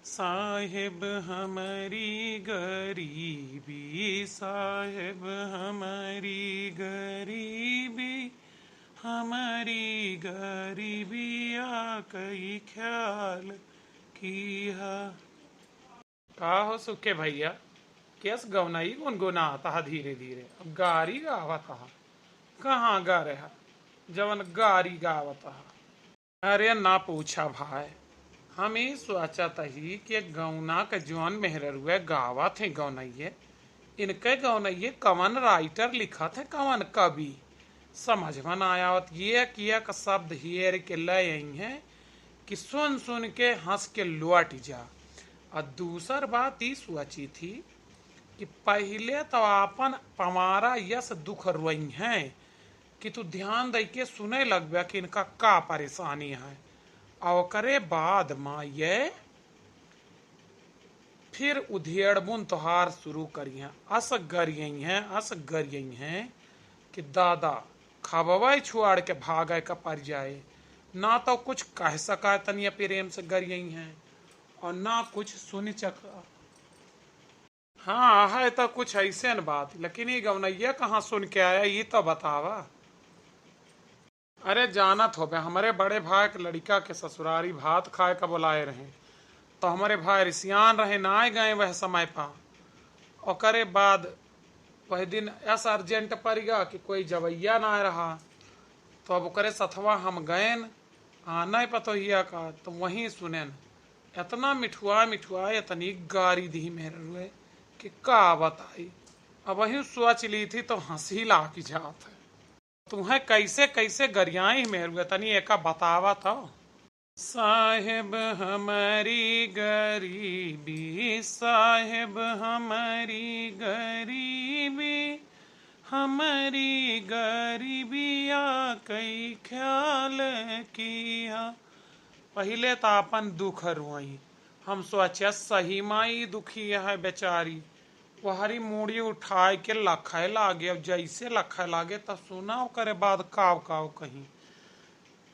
साहिब हमारी गरीबी, साहिब हमारी गरीबी, हमारी गरीबी आ कई ख्याल किया। का हो सुखे भैया, केस गवनाई गुनगुनाता हा धीरे धीरे। अब गारी गावत हा, कहाँ गा रहा जवन गारी गावत हा। अरे ना पूछा भाई, हम ही सोचत ही कि गौना के जौन मेहररुए गावत है गौनइये, इनके गौनइये कवन राइटर लिखत है, कवन कवि समझ में ना आवत। ये किया का शब्द हेर के लय आई है कि सुन सुन के हंस के लौट जा। और दूसर बात ही सोची थी कि पहले तो अपन पमारा यस दुख रोई है कि तू ध्यान दे के सुने लगबे कि इनका का परेशानी है। और करे बाद माँ ये फिर उधेड़बुन तोहार शुरू करिए। अस गरियई हैं, अस गरियई हैं कि दादा खबवाई छुआड़ के भागे का पर जाए। ना तो कुछ कह सका तनिया प्रेम से गरियई हैं और ना कुछ सुन चका। हाँ है तो कुछ ऐसे न बात, लेकिन ये गवनैया कहाँ सुन के आया ये तो बतावा। अरे जानत हो बे, हमारे बड़े भाई के लड़का के ससुरारी भात खाए का बुलाए रहे, तो हमारे भाई रिसियान रहे ना आए गए वह समय पा। और करे बाद वह दिन ऐसा अर्जेंट पड़ गया कि कोई जवैया ना रहा, तो अब करे सथवा हम गएन आना ही पतो हिया का, तो वहीं सुनेन इतना मिठुआ मिठुआ इतनी गारी दी मेरे रुए कि का बताई। अब वही सोच ली थी तो हंसी ला की जात है। तुम्हें कैसे कैसे गरियाई मेरे तनी एका बतावा था। साहेब हमारी गरीबी, साहेब हमारी गरीबी, हमारी गरीबिया कई ख्याल किया। पहले तो अपन दुख रुआई, हम सोचे सही माई दुखी है बेचारी। वहरी मूड़ी उठाए के लखे लागे, अब जैसे लखे लागे तो सुना करे बाद काव काव कहीं।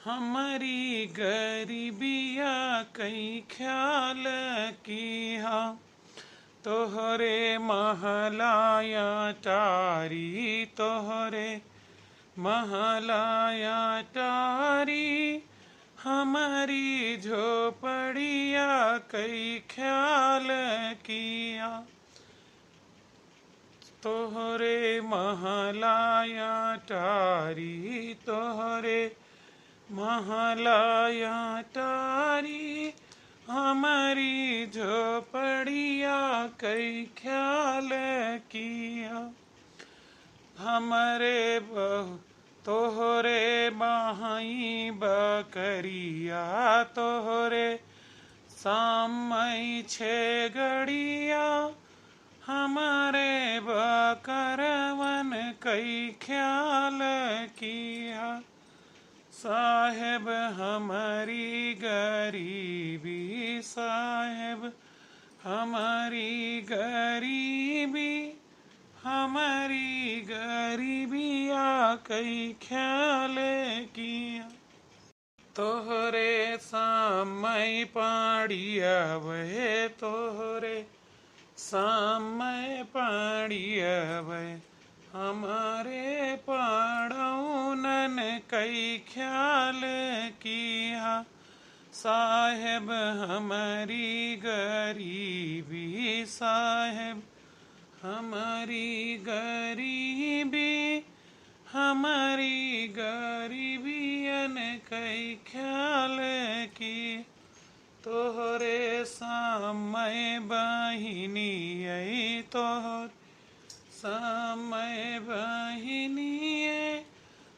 हमारी गरीबिया कई ख्याल किया, तोहरे महलाया टारी, तोहरे महलाया टारी, हमारी झोपड़िया कई ख्याल किया। तोहरे महलाया टारी, तोहरे महलाया टारी, हमारी झोपड़िया कई ख्याल किया। हमारे बहु तोहरे माही बकरिया, तोहरे सामई छे गड़िया, हमारे बकरवन कई ख्याल किया। साहेब हमारी गरीबी, साहेब हमारी गरीबी, हमारी गरीबिया कई ख्याल किया। तोहरे समय पाड़िया वे, तोहरे समय पाड़िया वे, हमारे पड़ौनन कई ख्याल किया। साहेब हमारी गरीबी, साहेब हमारी गरीबी, हमारी गरीबियन कई ख्याल की। तोहरे समय बहिनी आई, तोहर समय बहिनी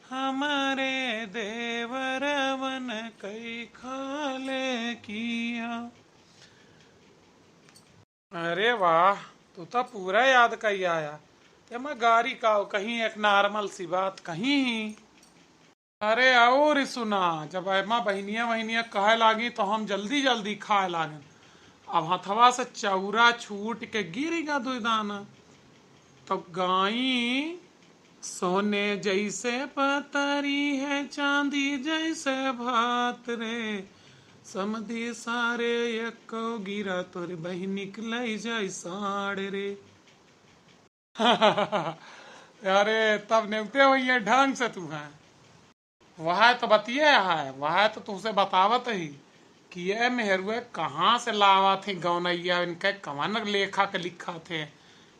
हमारे देवरवन कई खाल किया। अरे वाह, तू तो पूरा याद कही आया। ते मैं गारी का कहीं एक नॉर्मल सी बात कहीं ही। अरे और सुना, जब एमा बहनिया वहनिया कहे लागी तो हम जल्दी जल्दी खाए लागे। अब हथवा से चौरा छूट के गिरेगा दो दाना, तो गाई सोने जैसे पतरी है, चांदी जैसे भात रे, समदे सारे एको गिरा तोर बही निकल जाय साड़ रे। अरे तब नेवते हुई ढंग से तू है वह तो बतिए है वह तो तुमसे बतावत ही कि ये मेहरुए कहाँ से लावा थे गौनैया इनके कवन लेखा के लिखा थे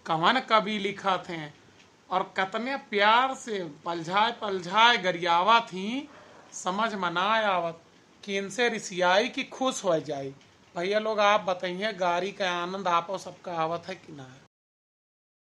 कवन कवि लिखा थे और कितने प्यार से पलझाए पलझाए गरियावा थी समझ मनाए आवत कि इनसे रिसियाई की खुश हो जाए। भैया लोग आप बताइए गाड़ी का आनंद आपो सबका आवत है कि ना।